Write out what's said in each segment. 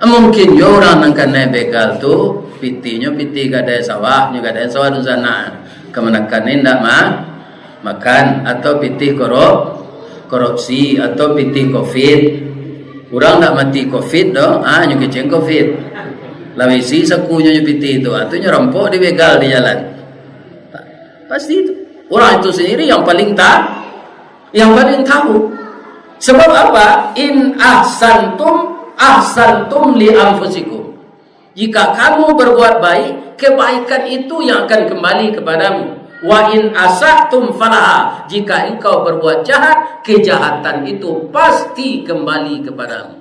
Mungkin yo orang nang kena begal tu pitinya piti gadai sawah, nya gadai sawah di sana. Kemenakan ndak makan atau piti korupsi atau piti covid. Orang tak mati covid doh, nya keceng covid. Lawisi sakunya nya piti itu, atunya rampok di begal di jalan. Pasti itu. Orang itu sendiri yang paling tahu. Sebab apa? In ahsantum li anfusikum. Jika kamu berbuat baik, kebaikan itu yang akan kembali kepadamu. Wa in asatum falaha. Jika engkau berbuat jahat, kejahatan itu pasti kembali kepadamu.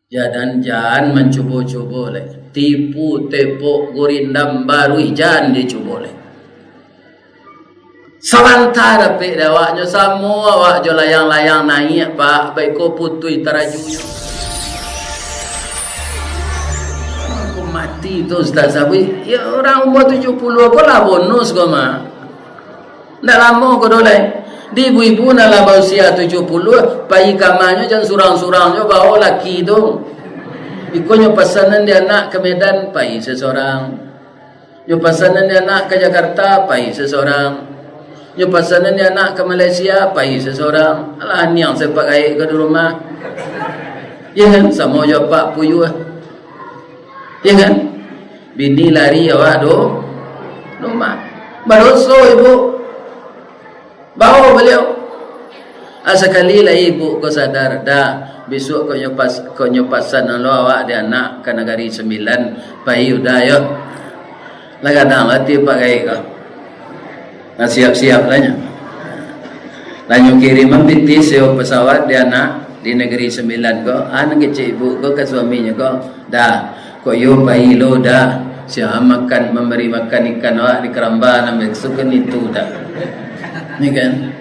Jangan mencuba-cuba leh. Tipu tepuk gurindam baru jangan dicuba leh. Sementara pek awaknya semua awak jo layang-layang naik pak baik ko putui tarajunya. Aku mati tu Ustaz Sabi. Ya orang umur 70 ko lah bonus ko mah. Ndak lama ko dolai. Di ibu-ibu nak lah usia 70 bayi kamarnya jangan surang-surangnya bawa laki tu. Ikonya pesanan dia nak ke Medan pai seseorang. Yo pesanan dia nak ke Jakarta pai seseorang. Yo pasanan dia nak ke Malaysia pai seseorang. Alah niang sepak air ke di rumah. Ya kan sama je pak puyuh. Ya kan bini lari awak do rumah. Baroso ibu bawa beliau. Sekali lah ibu kau sadar dah besok kau nyopasan lo awak dia nak ke negeri 9 pai udah yo. Lah kadang hati pakai kau. Nah, siap-siap lahnya. Lanyu kiriman piti sewa pesawat dia nak di negeri 9 ko. Anak kecil ibu ko ke suaminya ko. Dah, ko yo bayi lo dah. Siapa makan memberi makan ikan awak di keramba namanya sukan itu dah. Ni kan.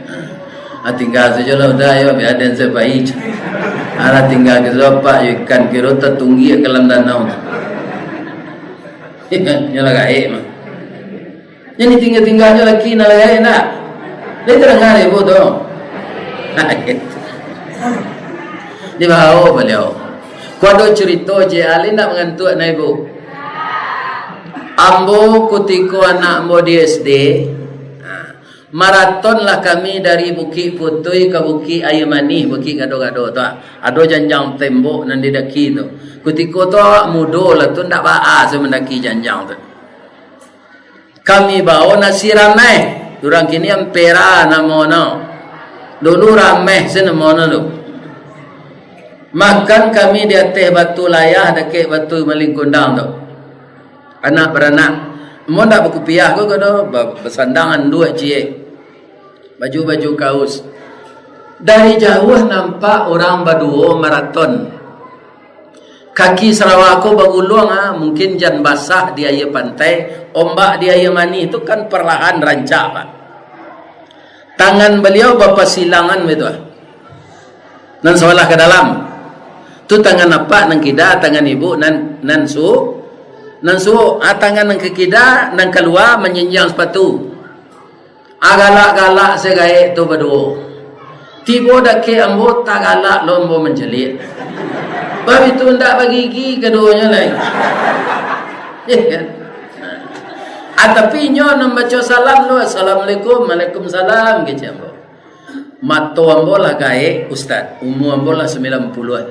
Tinggal saja lo dah yo biar dan sebaik. Ara tinggal ke sopak ikan kiro tertunggi ke dalam danau. Ikan nyala gaib mah. Jadi tinggal-tinggalnya lagi nalai nak. Dia terang ibu tu. Di bawah beliau. Kuado cerita je alin nak mengantuk na ibu. Ambo kutiko anak ambo di SD. Maraton lah kami dari Bukit Putui ke Bukit Ayamani, Bukit Gado-Gado tu. Ado janjang tembok nan di daki tu. Kutiko tu mudo lah tu ndak baa semendaki janjang tu. Kami bawa nasi ramai. Durang kini ampera namono. Dulu ramai senamono lu. Makan kami di atas batu layah dekat batu maling kundang tu. Anak beranak. Mau tak berkupiah ko do bersandangan dua cie. Baju-baju kaos. Dari jauh nampak orang berdua maraton. Kaki Sarawak ko bagulung mungkin jan basah di air pantai, ombak di air mani itu kan perlahan rancak pak. Tangan beliau bapa silangan betul. Nan seolah ke dalam. Tu tangan apa nang kida, tangan ibu nan su. Tangan nang ke kida nang keluar menyenjang sepatu. Agalak-galak segaik tu berdua. Tiba dak ke ambo tak galak lombo menjelit. Bab itu ndak bagi gigi keduanya lain. Ya kan? Tapi nyo nak baca salam lo assalamualaikum waalaikumsalam gitu ambo. Mato ambo lah gae ustaz. Umur ambo lah 90-an.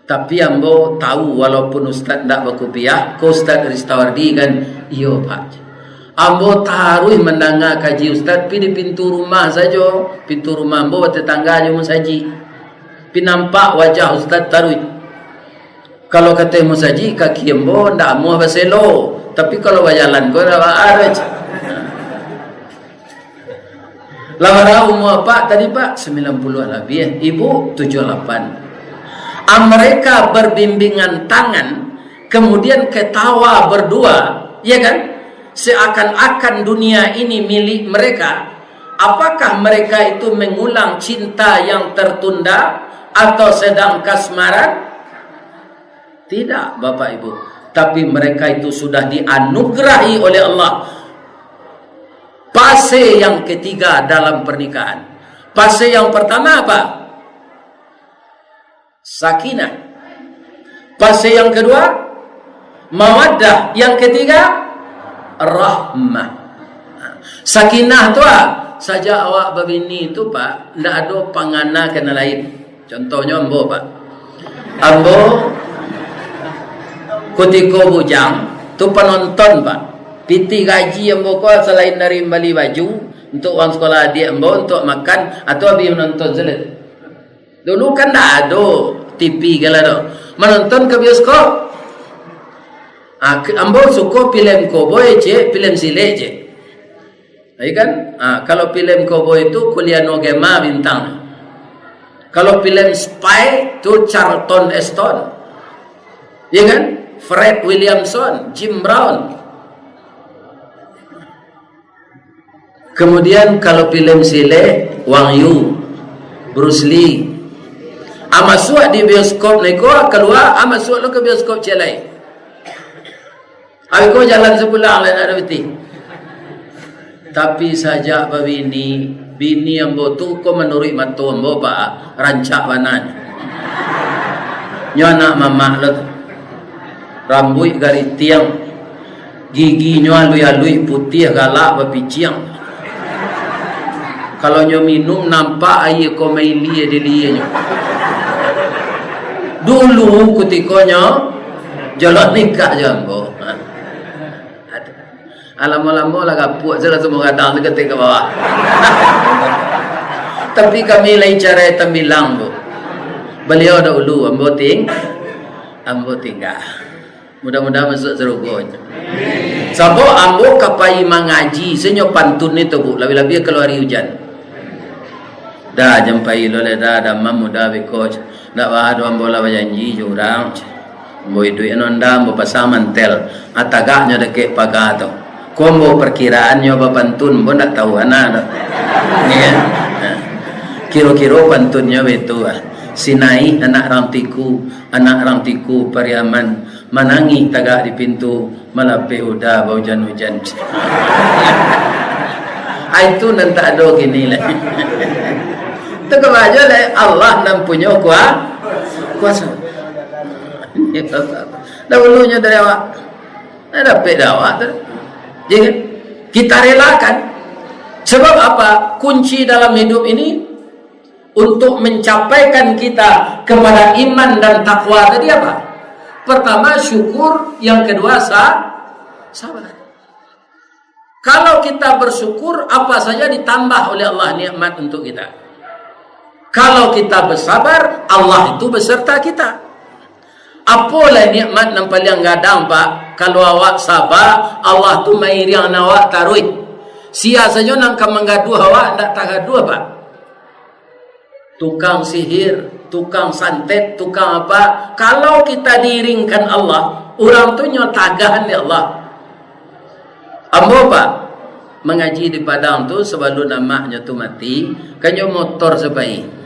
Tapi ambo tahu walaupun ustaz ndak berkopiah, ko ustaz Ristawardi kan iyo pak. Ambo taruh mendengar kaji ustaz pi di pintu rumah saja. Pintu rumah ambo tetangga je musaji. Pi nampak wajah ustaz taruh. Kalau kata musaji kaki ambo ndak mau baselo, tapi kalau berjalan ko dah araj. Lamara umur pak tadi pak 90 lebih, ibu 78. Mereka berbimbingan tangan, kemudian ketawa berdua, ya kan? Seakan-akan dunia ini milik mereka. Apakah mereka itu mengulang cinta yang tertunda atau sedang kasmaran? Tidak Bapak Ibu. Tapi mereka itu sudah dianugerahi oleh Allah fase yang ketiga dalam pernikahan. Fase yang pertama apa? Sakinah. Pasal yang kedua, mawaddah. Yang ketiga, rahmah. Sakinah tu saja awak berbini tu pak, ndak ada pangana kena lain. Contohnya ambo pak. Ambo ketika bujang tu penonton pak. Piti gaji ambo ko selain dari beli baju untuk uang sekolah adik ambo untuk makan atau habis menonton selet. Dulu kan ndak ada TV kala tu. Menonton ke bioskop. Ambo suka film cowboy je, film silet je. Ya kan? Kalau film cowboy itu Kuliah Nogema bintang. Kalau film spy itu Charlton Heston. Ya kan? Fred Williamson, Jim Brown. Kemudian kalau film silet Wang Yu, Bruce Lee. Masuk di bioskop neko keluar, masuk lo ke bioskop celai. Aku jalan sepulang lain ada beti. Tapi saja babini, bini ambo tu ko menurut matu ambo pak rancak banan. Nyo anak mama lo rambut garis tiang, gigi nyo alui-alui putih galak berpiciang. Kalau nyo minum nampak air ko maili dia nyo. Dulu ketika nyo jalan nikah je ambo. Lama-lama lah kapuk salah semua kadang dekat ke bawah. Tapi kami lain cara tembilang bu. Beliau dahulu ambo tinggal. Mudah-mudahan masuk surga. Sebab ambo kapai mengaji senyo pantun itu bu. Lebih-lebih kalau hari hujan. Dah jampai lo le dah mamu dah bekoj. Dak wahdo ambo lah janji jurang. Ambo itu enonda ambo pasang mantel. Atagaknya dekat pagar tu. Kombo perkiraannya pantun pun tak tahu anak ya. Kira-kira pantunnya itu Sinai anak ramtiku Pariaman manangi tagak di pintu malape udah bau hujan-hujan. Itu nan tak ada gini lah. Tegak aja lah Allah nan punya kuasa. Dahulunya dari awak dapat awak tu. Jadi kita relakan. Sebab apa? Kunci dalam hidup ini untuk mencapaikan kita kepada iman dan takwa tadi apa? Pertama syukur, yang kedua sabar. Kalau kita bersyukur, apa saja ditambah oleh Allah nikmat untuk kita. Kalau kita bersabar, Allah itu beserta kita. Apalah nikmat yang paling gadang pak? Kalau awak sabar, Allah tu main yang awak taruh. Sia saja nang menggaduh awak tak gaduh pak. Tukang sihir, tukang santet, tukang apa? Kalau kita diiringkan Allah, orang tu nyotagahan ya Allah. Ambo pak mengaji di Padang tu sebelum namanya tu mati, kanyo motor sebaik.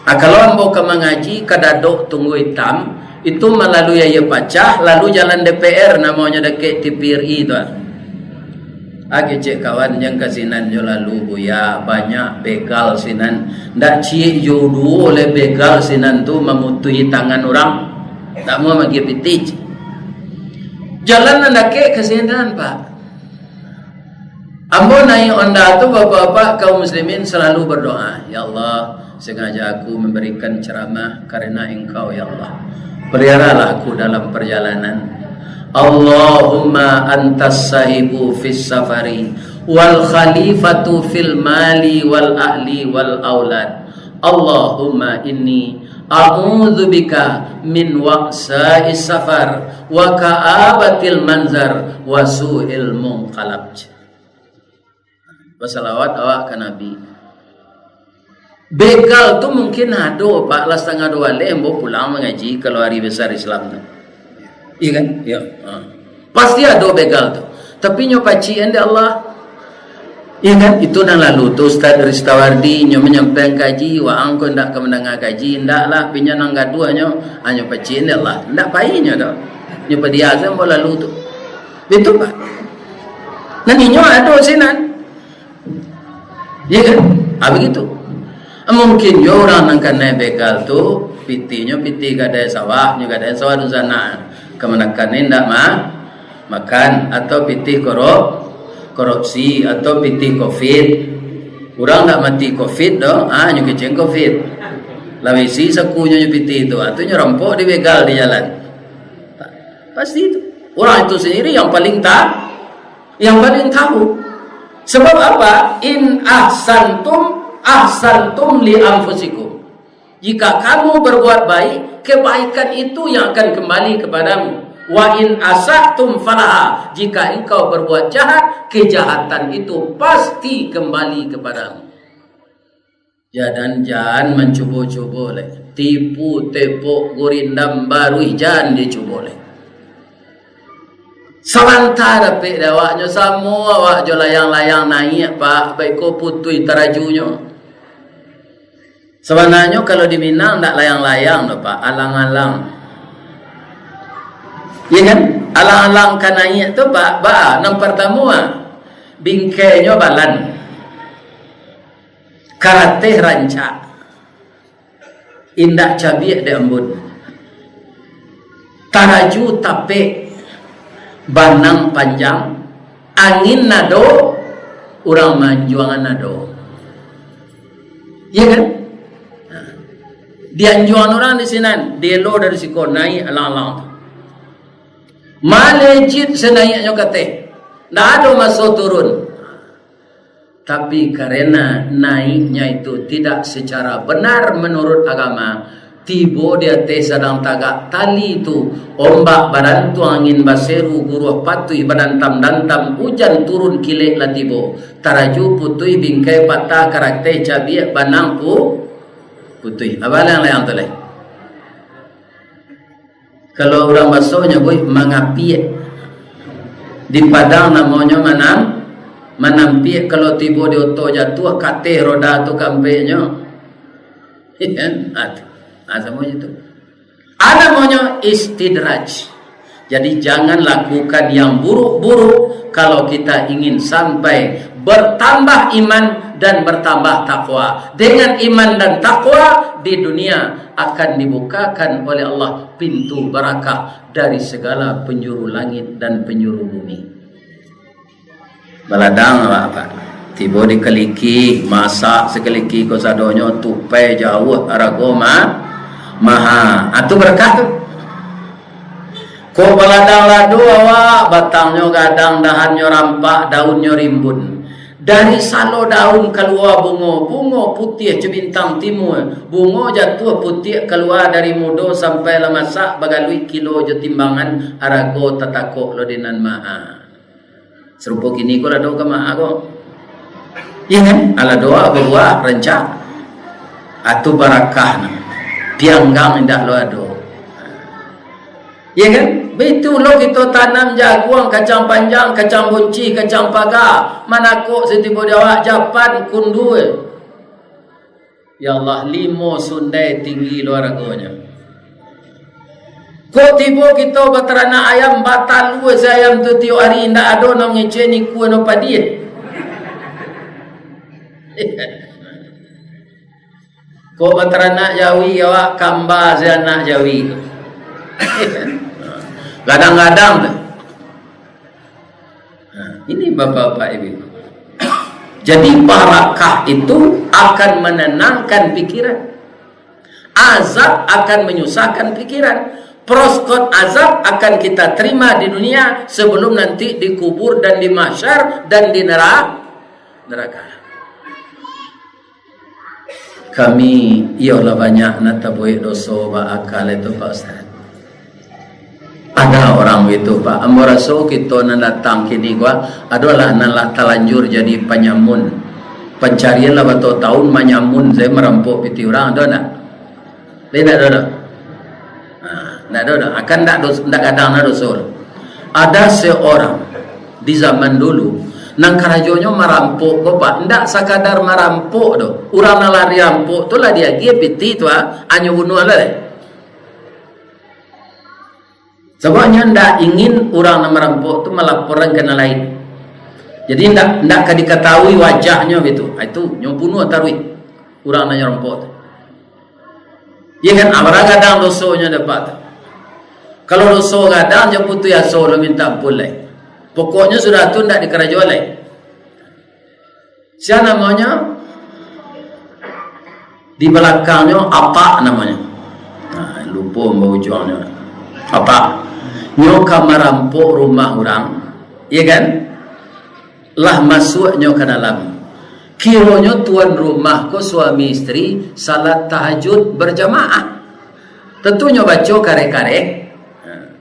Kalau ambo ke mengaji kadadok tunggu hitam itu melalui ayah pacah lalu jalan DPR namanya dekat TPRI tu. Cek kawan yang kasinan jo lalu buya banyak begal sinan ndak cie jodoh oleh begal sinan tu memutui tangan orang tak mau bagi pitich jalan ndake kasinan pak. Ambo naik onda tu bapak-bapak kaum muslimin selalu berdoa, ya Allah sengaja aku memberikan ceramah karena engkau ya Allah. Peliharalah aku dalam perjalanan. Allahumma antas sahibu fis safari wal khalifatu fil mali wal ahli wal aulad. Allahumma inni a'udzubika min wa'sa'is safar wa ka'abatil manzar wa su'il munqalab. Wassalawat awak ke Nabi. Begal tu mungkin ada pak lah setengah dua lembo pulang mengaji kalau hari besar Islam tu. Iya kan? Ya. Pasti ada begal tu. Tapi nyo paci ende Allah. Iya kan? Itu nang lalu tu Ustaz Ristawardi nyo menyampaikan kaji wa angko ndak kemenangan kaji ndak lah pinya nang gadua nyo hanya paci ende Allah. Ndak pai nyo dah. Nyo pediasa mo lalu tu. Itu pak. Nani nyo ada sinan. Iya kan? Begitu. Mungkin orang yang kena begal tu pitinya piti gadai sawah, nya gadai sawah tu sana. Kemenakan ni ndak makan atau piti korupsi atau piti covid. Orang ndak mati covid doh, nya keceng covid. Lawisi sakunya nya piti itu, atunya rampok dibegal di jalan. Pasti itu. Orang itu sendiri yang paling tahu. Sebab apa? In ahsantum li anfusikum. Jika kamu berbuat baik, kebaikan itu yang akan kembali kepadamu. Wa in asatum falaha. Jika engkau berbuat jahat, kejahatan itu pasti kembali kepadamu. Jangan mencuba-cuba leh. Tipu tepuk gurindam baru jangan dicuba leh. Sementara pe dawaknya semua awak jo layang-layang naik pak baik ko putui terajunya. Sebenarnya kalau di Minang tak layang-layang dah pak, alang-alang. Ya kan? Alang-alang kan naik tu pak, nang pertama bingkainya balan. Karate rancak. Indak cabiak de embun. Taraju tape banang panjang, angin nado, orang manjuangan nado. Ya kan? Dianjuan orang di sini, delo dari siko naik alang-alang. Malejit senaiknya kate, ndak ada masuk turun. Tapi karena naiknya itu tidak secara benar menurut agama, tibo dia teh sedang tagak tali itu ombak badan tu angin baseru guruh patui badan tam hujan turun kilek lah tibo taraju putui bingkai patah karakter cabiak banang putui abalang yang tu leh. Kalau orang basuhnya boy mangapiak di Padang namanya manampiak. Kalau tibo di oto jatuh kate roda tu kampenya semua itu. Ada namanya istidraj. Jadi jangan lakukan yang buruk-buruk kalau kita ingin sampai bertambah iman dan bertambah takwa. Dengan iman dan takwa di dunia akan dibukakan oleh Allah pintu barakah dari segala penjuru langit dan penjuru bumi. Baladang apa? Tiba dikeliki masak sekeliki ko sadonyo tupai jauh aragoma maha atu berkah tu. Ko baladang ladu awak batangnya gadang dahannya rampak daunnya rimbun. Dari salo daun keluar bunga putih cebintang timur. Bunga jatuh putih keluar dari mudo sampai lemasak bagalui kilo je timbangan arago tatakok lodinan maha. Serupa kini ko lado ke maha ko. Ya kan? Ala doa berbuah rencak. Atu barakah pianggang indah lo ado. Ya kan? Betul lo kita tanam jaguang, kacang panjang, kacang bunci, kacang pagar. Manakuk setipu awak Japan kundu. Ya Allah, 5 sundai tinggi luar agonya. Kok tiba kita berternak ayam batal luas ayam tu tiap hari indak ada nak ngeceni ku no padi. Kok berternak jawi awak kamba anak jawi. Kadang-kadang ini bapak-bapak ibu. Jadi barakah itu akan menenangkan pikiran. Azab akan menyusahkan pikiran. Proskot azab akan kita terima di dunia sebelum nanti dikubur dan di mahsyar dan di neraka. Kami ialah banyak natabuik dosa akal itu Pak Ustaz. Ada orang itu Pak, ambo raso kita nan datang kini gua adalah nan talanjur jadi penyamun. Pencarian lah batu tahun menyamun saya merampok piti orang ada nak? Tidak ada. Tidak ada. Akan tak kadang nak dosul. Ada seorang di zaman dulu nang karajonyo merampok ko Pak, ndak sekadar merampok do. Urang nalari rampok tu lah dia piti tu anyo bunuh lah. Sebabnya ndak ingin orang yang merampok tu melaporkan kena lain. Jadi ndak diketahui wajahnya gitu. Itu nyo bunuh tarui orang yang merampok tu. Ya kan, orang kadang dosonya dapat. Kalau dosa kadang je putu ya solo minta ampun lai. Pokoknya sudah tu ndak dikerja lai. Siapa namanya? Di belakangnya apa namanya? Nah, lupa mbak ujungnya. Apa? Nyoka merampok rumah orang, ya kan? Lah masuknya ke dalam. Kiranya tuan rumah ko suami istri salat tahajud berjamaah. Tentunya baca karek-karek,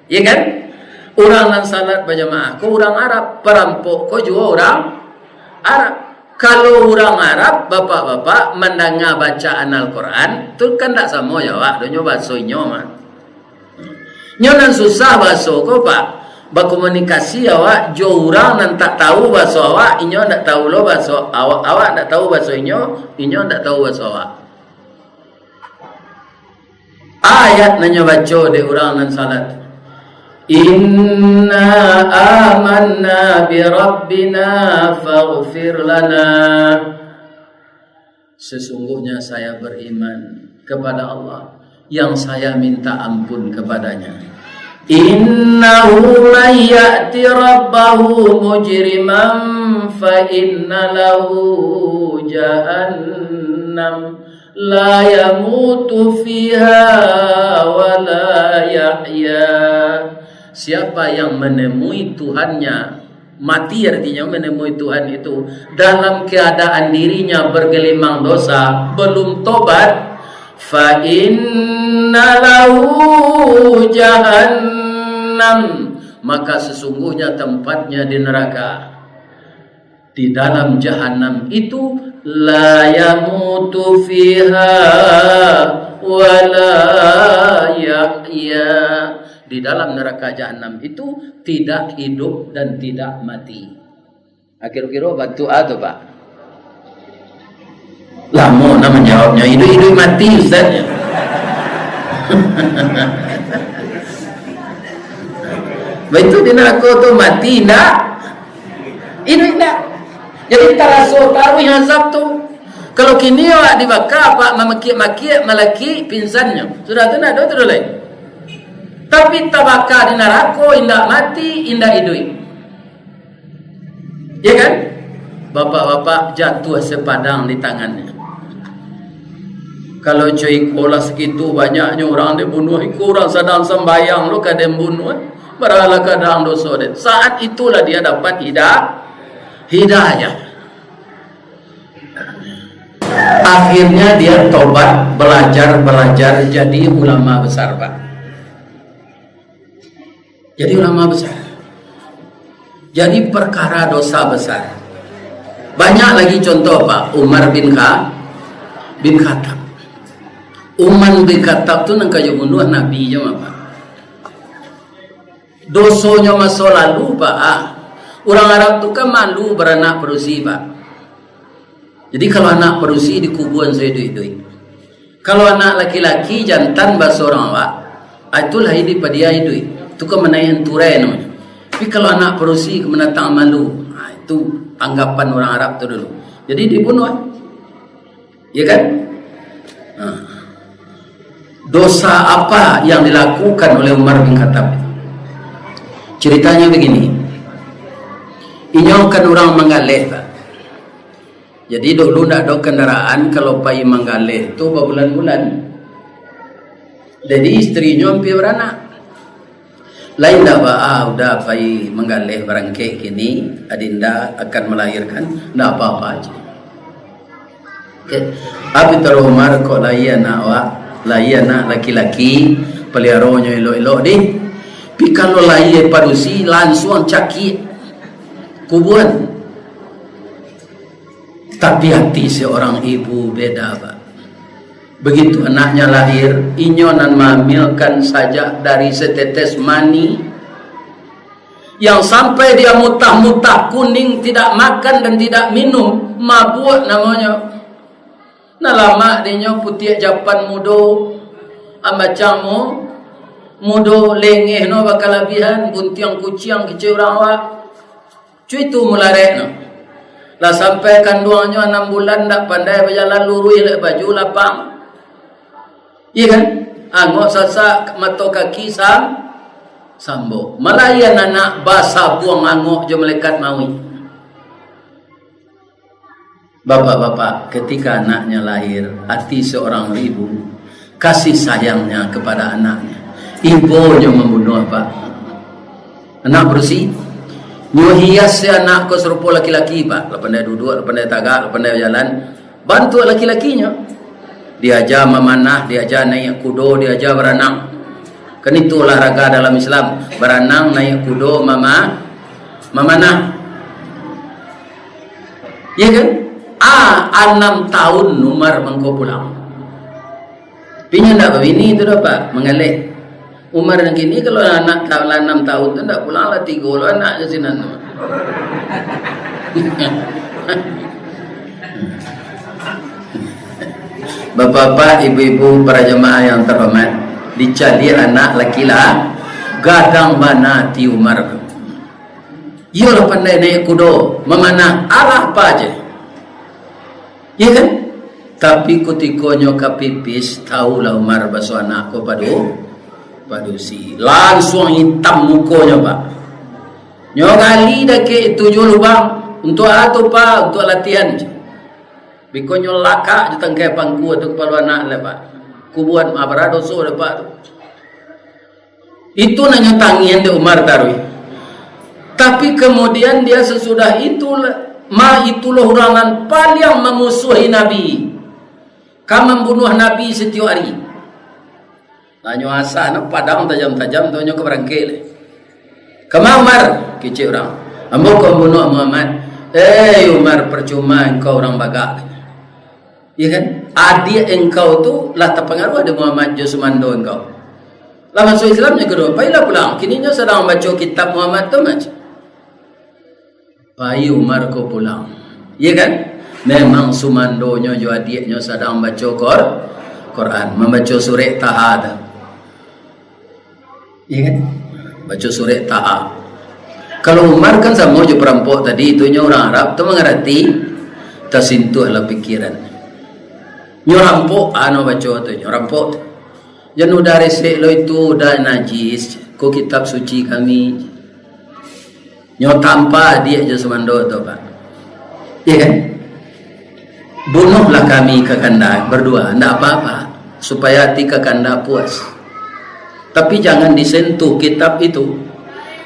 ya kan? Orang yang salat berjamaah ko orang Arab, perampok ko juga orang Arab. Kalau orang Arab, bapak-bapak mendengar bacaan Al-Quran, tu kan tak sama ya, Wak. Dia bahasa inyo mah. Nyonan susah bahasa ko, Pak. Berkomunikasi awak, jo orang nan tak tahu bahasa awak, inyo tak tahu lo bahasa awak, awak tak tahu bahasa inyo tak tahu bahasa awak. Ayat nanya baca de orang nan salat. Inna amanna bi rabbina faghfir lana. Sesungguhnya saya beriman kepada Allah yang saya minta ampun kepadanya. Innahu man ya'ti rabbahu mujriman fa inna lahu jahannam la yamutu fiha wa la yahya. Siapa yang menemui Tuhannya, mati artinya menemui Tuhan itu dalam keadaan dirinya bergelimang dosa, belum tobat, fa inna lahu jahannam, maka sesungguhnya tempatnya di neraka. Di dalam jahanam itu la yamutu fiha wa la yahya. Di dalam neraka jahanam itu tidak hidup dan tidak mati. Kira-kira bantu atau Pak? Lama nak menjawabnya, hidup-hidup mati Ustaznya. Betul di neraka tu mati tak? Hidup tak? Jadi tarasur taruh yang azab tu. Kalau kini awak dibakar Pak, memaki-maki melaki pinsannya. Sudah tu nak ada tu lain. Tapi tabakar di neraka, indah mati, indah hidup. Ya kan? Bapak-bapak jatuh sepadang di tangannya. Kalau cuy kolah segitu banyaknya orang dibunuh, orang sedang sembayang lu kadang bunuh, beralah kadang dosa dia. Saat itulah dia dapat hidayah. Akhirnya dia tobat, belajar jadi ulama besar, Pak. Jadi ulama besar. Jadi perkara dosa besar. Banyak lagi contoh Pak. Umar bin Khattab. Umar bin Khattab tu nang kayu bunuh Nabi je Pak. Dosonya masa lalu Pak. Orang Arab tu kan malu beranak berusi Pak. Jadi kalau anak berusi di kuburan saya duit-duit. Kalau anak laki-laki jantan bahasa orang Pak, itulah hidup dia hidup. Itu kan menayan turai namanya. Tapi kalau anak perusi menatang malu, itu anggapan orang Arab tu dulu. Jadi dibunuh, ya kan? Dosa apa yang dilakukan oleh Umar bin Khattab? Ceritanya begini. Inyo kan orang Manggaleh, Pak. Jadi dulu nak ada kendaraan kalau pergi Manggaleh tu berbulan-bulan. Jadi istrinya hampir beranak. Lain dah udah pergi Manggaleh berangkek kini, adinda akan melahirkan, tak apa-apa aja. Okay. Abi taruh Umar kok lahir anak laki-laki, peliharanya elok-elok ni. Tapi kalau lahir parusi langsung cakit kuburan. Tapi hati seorang ibu beda, Pak. Begitu anaknya lahir, inyo nan memamilkan saja dari setetes mani yang sampai dia mutah-mutah kuning, tidak makan dan tidak minum, mabuk namanya. Nah lama dia putih japan mudo, ambacamu mudo lengeh no bakalabihan, buntiang kuciang kecil orang awak. Cuy tu mularek no. Lah sampai kandungannya 6 bulan tak pandai berjalan lurus, baju lapang. Iya kan? Angok sasak mato kaki sambo. Malayan anak basa buang angok jo malaikat maui. Bapak-bapak, ketika anaknya lahir, hati seorang ibu kasih sayangnya kepada anaknya. Ibunya membunuh apa? Anak bersih. Nyo hias si anak ko serupa laki-laki pak. Pandai duduk, pandai tagak, pandai jalan. Bantu laki-lakinya. Diajar memanah, diajar naik kudo, diajar berenang. Kan itu olahraga dalam Islam. Berenang, naik kudo, memanah. Ya kan? 6 tahun Umar mengko pulang. Pinya ndak begini itu dapat mengalih. Umar yang gini kalau anak tahun 6 tahun tu ndak pulang lah 3 anak ke sini. Bapak-bapak, ibu-ibu, para jemaah yang terhormat, dicari anak laki-laki gadang bana ti Umar. Ia lah pandai naik kudo, memanah arah apa aja. Ya kan? Tapi ketika nyoka pipis, tahulah Umar basuh anak ko padusi. Langsung hitam mukanya pak. Nyogali dah ke 7 lubang. Untuk apa pak? Untuk latihan. Biko nyolaka jutang kaya pangku atau kepala anak lah pak. Kubuan abarado so lah pak. Itu nanya tangian di Umar tarui. Tapi kemudian dia sesudah itulah itulah orangan paling memusuhi Nabi. Kamu membunuh Nabi setiap hari. Nanya asa nak padang tajam-tajam tu nyo ke berangkil. Kamu Umar kecil orang. Ambo kau bunuh Muhammad. Umar percuma engkau orang bagak. Ya kan? Adik engkau tu lah terpengaruh ada Muhammad Jusmando engkau. Lah masuk Islamnya kedua. Pailah pulang. Kini nyo sedang baca kitab Muhammad tu macam. Pai Umar ko pulang. Ya kan? Memang sumandonyo jo adiknya sedang baca Quran, membaca surah Taha. Ya kan? Baca surah Taha. Kalau Umar kan sama jo perampok tadi itu nya orang Arab tu mengerti tersentuhlah pikiran. Nyo rampok baca tu nyo rampok. Janu dari selo itu dah najis ko kitab suci kami. Nyo tanpa dia je semando tu pak. Ya kan? Bunuhlah kami ke kanda berdua, tidak apa-apa, supaya hati ke kanda puas. Tapi jangan disentuh kitab itu.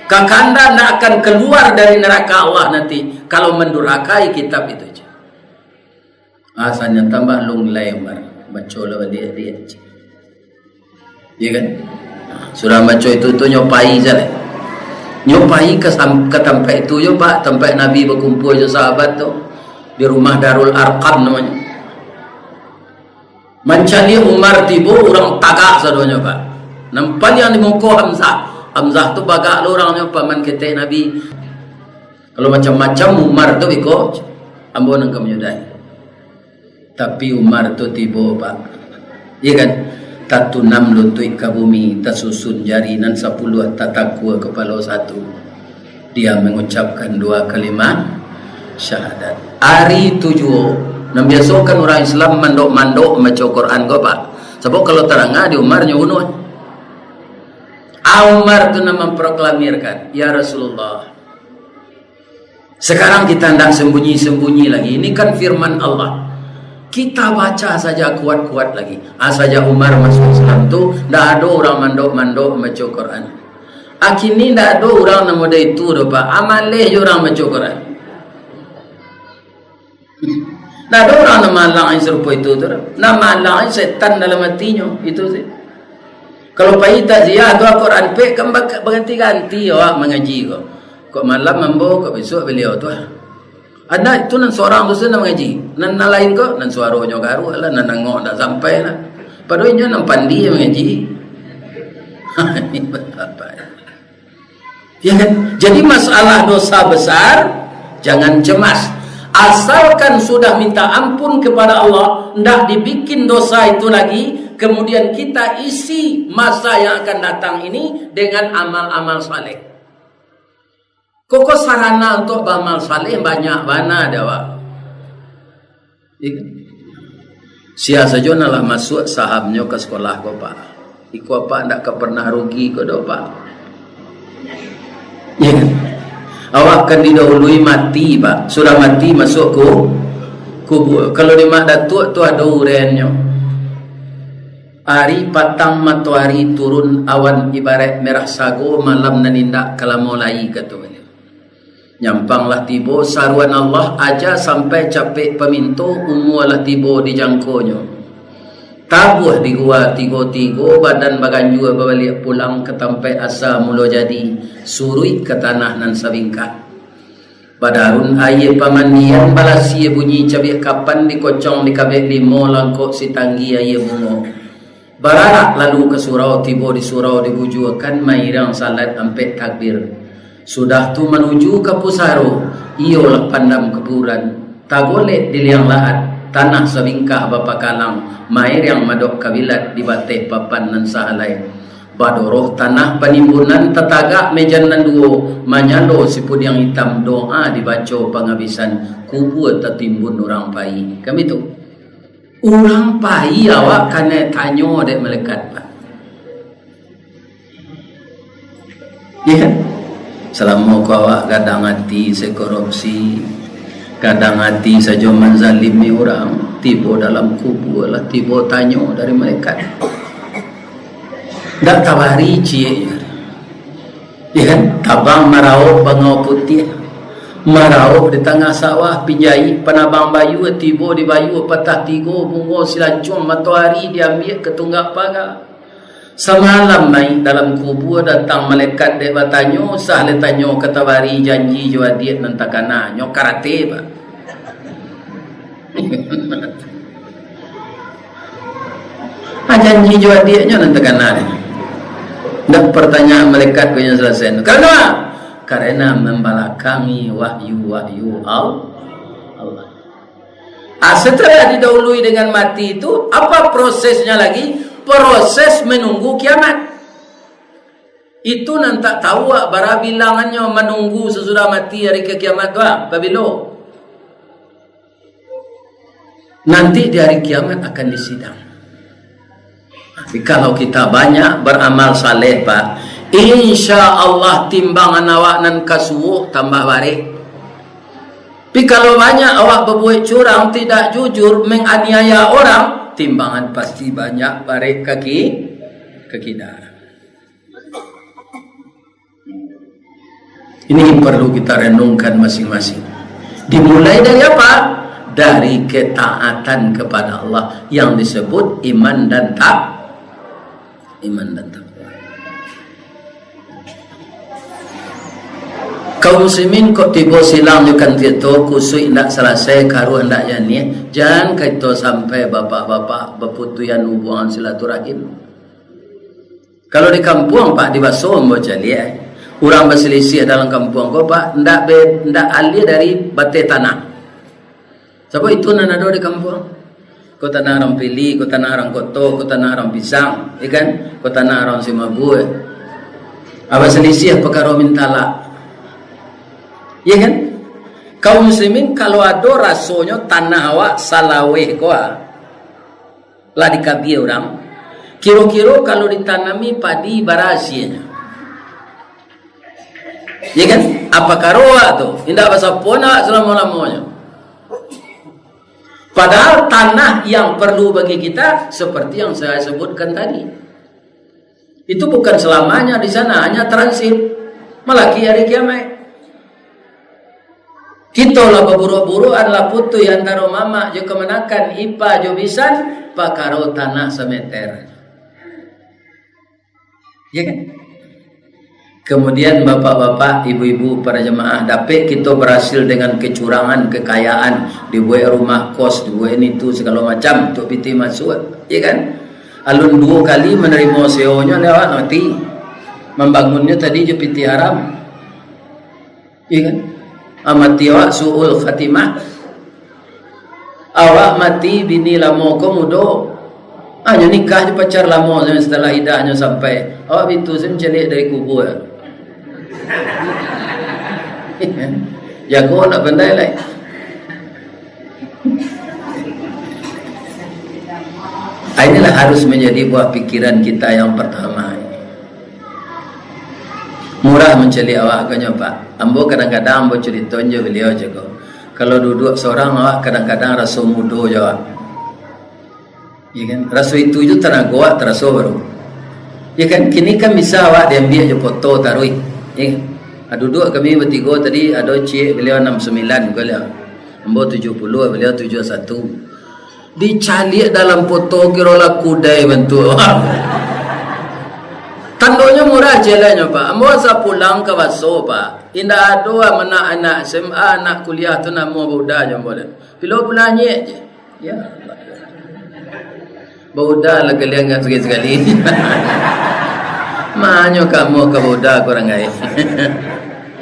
Kakanda tidak akan keluar dari neraka Allah nanti kalau mendurhakai kitab itu. Asalnya tambah lunglai Umar, baca lah dia. Ya kan? Surah baca itu nyopai jalan. Nyopai ke tempat itu yo pak, tempat Nabi berkumpul je sahabat tu di rumah Darul Arqam namanya. Mencari Umar tiba orang tagak sadonya pak. Nampak yang di muka Hamzah tu bagak orangnya paman ketek Nabi. Kalau macam-macam Umar tu ikut ambo nang menyudai. Tapi Umar tu tiba pak. Ya kan? Tatunam lutui ke bumi, tersusun jarinan 10 tatakwa kepala 1. Dia mengucapkan 2 kalimat syahadat. Hari 7 nam biasakan orang Islam mandok-mandok membaca Quran ko pak. Sebab kalau terangah di Umar nyunuh. Umar tu nama memproklamirkan, ya Rasulullah. Sekarang kita hendak sembunyi-sembunyi lagi. Ini kan firman Allah. Kita baca saja kuat-kuat lagi. Saja Umar masuk Islam tu, dah ada orang mandok-mandok baca Quran. Akhirnya dah ada orang nama dia itu dah pak. Amalih orang baca Quran. Dah ada orang nama lain serupa itu tu. Nama lain setan dalam hatinya itu sih. Kalau pagi tak ziyah doa Quran pe kan berganti-ganti awak mengaji kau. Kau malam mambo, kau besok beliau tu. Ada itu nan seorang tu senang mengaji. Nan lain kau nan suaranya garu lah, nan nangok tak sampai lah. Padahal dia nan pandi mengaji. Ini apa? Ya kan? Jadi masalah dosa besar jangan cemas. Asalkan sudah minta ampun kepada Allah, hendak dibikin dosa itu lagi, kemudian kita isi masa yang akan datang ini dengan amal-amal saleh. Koko sarana untuk beramal saleh banyak mana ada wak. Sia saja nalah masuk sahamnya ke sekolah ko pak. Iku apa ndak ke pernah rugi ko do pak. Ya kan? Awak kan didahului mati pak. Sudah mati masuk ke kubur. Kalau di mak datuk tu ada urennya. Hari patang matahari turun awan ibarat merah sago malam nanindak kalamolai kata beliau. Nyampanglah tibo saruan Allah aja sampai capek peminto umualah tibo dijangkonya. Tabuh di gua tigo-tigo badan bagan jua balik pulang ke tempat asa mula jadi surui ke tanah nan sabingkat. Badarun aye pamandian balasi bunyi cabik kapan dikocong di kabek limo langkok si tanggi aye bungo. Bararak lalu ke surau tibo di surau dibujuakan mairang salat ampek takbir. Sudah tu menuju ke Pusaro, iolah pandam keburan. Tak boleh diliang lahat, tanah sabingkah bapa kalang, mair yang madok kawilat di bateh papan nan sahalai. Badoroh tanah penimbunan tetagak mejan nan duo, manyalo sipud yang hitam doa dibaca pengabisan, kubur tertimbun orang pai. Kami tu, orang pai awak kena tanyo dek melekat pak. Ya kan? Selama kau awak kadang hati sekorupsi, kadang hati saja menzalimi orang, tiba dalam kubur lah, tiba tanya dari mereka. Tak tawari cie, ya kan? Tabang marau bangau putih, marau di tengah sawah pinjai penabang bayu, tiba di bayu patah tigo bungo silancung matahari diambil ke tunggak pagar. Semalam naik dalam kubur datang malaikat dek bertanya sah le tanya kata bari janji jua dia nantakana nyo karate ba. Janji jua dia nyo nantakana ni. Dak pertanyaan malaikat punya selesai. Karena membalakangi wahyu Allah. Setelah didahului dengan mati itu apa prosesnya lagi? Proses menunggu kiamat. Itu nanti tahu bara bilangannya menunggu sesudah mati hari ke kiamat wa babilo. Nanti di hari kiamat akan disidang. Tapi kalau kita banyak beramal saleh pak, insya Allah timbangan awak nan kasuwo tambah baik. Tapi kalau banyak awak berbuat curang, tidak jujur, menganiaya orang, timbangan pasti banyak barik kaki darah. Ini perlu kita renungkan masing-masing. Dimulai dari apa? Dari ketaatan kepada Allah yang disebut iman dan takwa. Kaum muslimin kok tiba silang jukan tito kusui ndak selesai karu ndak yani jangan kaito sampai bapak-bapak berputuyan hubungan silaturahim. Kalau di kampung pak di Basom bocali orang berselisih dalam kampung ko pak ndak alih dari bate tanah. Sebab itu nanado di kampung. Ko tanah orang pilih, ko tanah orang koto, ko tanah orang pisang, ikan, ko tanah orang simabue. Aba selisih perkara mintala. Ya kan? Kaum muslimin kalau ada rasanya tanah awak salaweh koa lah dikabi orang. Kira-kira kalau ditanami padi barasinya. Ya kan? Apa karoa tu? Indah bahasa pona selama-lamanya. Padahal tanah yang perlu bagi kita seperti yang saya sebutkan tadi. Itu bukan selamanya di sana, hanya transit. Malaki hari kiamat. Kita lah berburu-buru adalah putu yang antara mama jo kemenakan ipa jo bisan pakaro tanah semeter. Ya kan? Kemudian bapak-bapak, ibu-ibu, para jemaah dapet kita berhasil dengan kecurangan, kekayaan, dibuat rumah kos, dibuat ini tu segala macam untuk piti masuk. Ya kan? Alun 2 kali menerima seonya lewat mati. Membangunnya tadi jo piti haram. Ya kan? Amati awak su'ul khatimah. Awak mati bini lama ko mudo. Hanya nikah je pacar lama setelah idahnya sampai. Awak itu sencelik dari kubur. Jago nak pandai lah. Inilah harus menjadi buah pikiran kita yang pertama. Murah menceli awak kanya Pak. Ambo kadang-kadang ambo cerita je beliau juga. Kalau duduk seorang awak kadang-kadang rasa mudo jawab. Ya kan? Rasa itu tenaga awak terasa baru. Ya kan? Kini kan bisa awak diambil je foto taruh. Ya. Duduk kami bertiga tadi ada cik beliau 69 beliau. Ambo 70 beliau 71. Dicalik dalam foto kira laku dai bentuk. Tandonya murah jalannya Pak. Ambo asa pulang ke Waso Pak. Indah ada anak SMA, anak kuliah tu nak mau budak je boleh. Bila belanja je. Ya. Budak lah kalian enggak sekali-sekali. Manyo kamu ke budak kurang ai.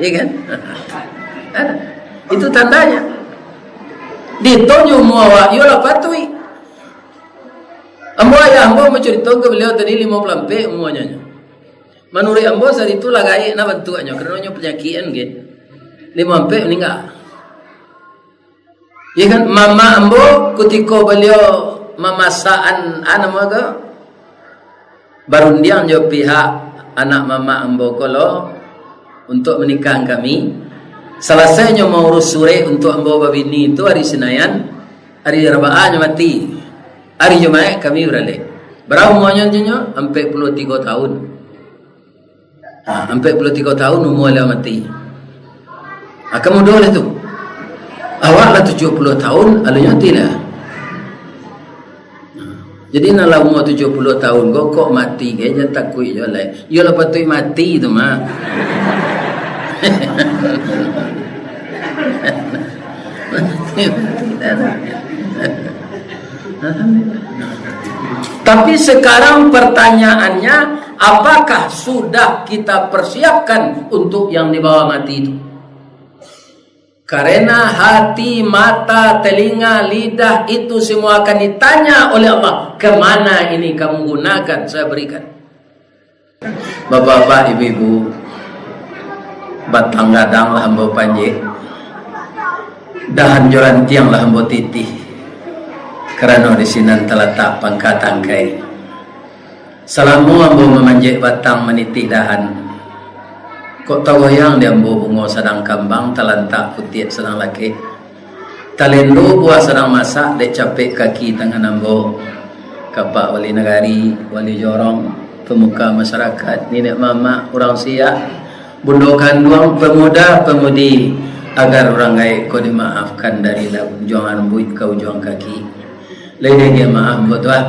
Ya kan? Itu tandanya. Ditonyo muawa, yola patui. Ambo ayah ambo mencerita ke beliau tadi 50 pe umuannya. Menurut ambo saat itu lagai na bentuknya kerana penyakitan gitu. 5 pe meninggal. Ya kan mama ambo ketika beliau memasaan anak maga barundiang jo pihak anak mama ambo kalau untuk menikahkan kami. Selesainya mau urus sore untuk ambo babini itu hari Senayan, hari Rabaahnya mati. Hari Jumat kami beralih. Berapa umurnya jenyo? 43 tahun. 43 tahun umur dia mati. Kamu dole tu. Awak lah 70 tahun, alunya tidak. Jadi nak umur 70 tahun kok mati ke jangan takut je lah. Yo lah patut mati tu mah. Tapi sekarang pertanyaannya, apakah sudah kita persiapkan untuk yang dibawa mati itu? Karena hati, mata, telinga, lidah itu semua akan ditanya oleh Allah. Kemana ini kamu gunakan? Saya berikan. Bapak-bapak, ibu-ibu, batang gadang lah hamba panjang, dahan joran tiang lah hamba titih. Kerana di sini terletak pangkat tangkai. Selamu hamba memanjat batang menitih dahan. Kok tahu yang dia ambo bungo sedang kambang talantak putih sedang laki. Talendo buah sedang masak dek capek kaki tangan ambo. Kapak wali negari, wali jorong, pemuka masyarakat, nenek mama, orang siak, bundo kandung, pemuda, pemudi, agar orang gaib kau dimaafkan dari juangan buit kau juang kaki. Lain dia maaf buat tuan.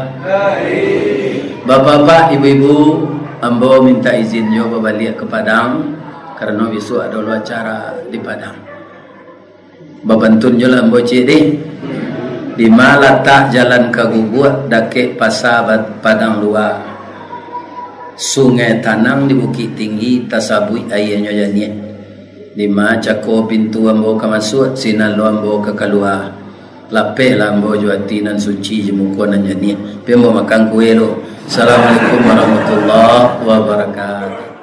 Bapak-bapak, ibu-ibu, ambo minta izin yo balik ke Padang. Karena besok ada acara di Padang. Babantun je lah ambo cik deh. Di mana letak jalan Kagubuat dakek pasar Padang luar. Sungai Tanang di Bukit Tinggi tasabui airnya jani. Di mana cako pintu ambo ke masuk, sinan lo ambo ke keluar. Lapeh lah ambo juati nan suci jemukonan jani. Pembo makan kue lo. Assalamualaikum warahmatullahi wabarakatuh.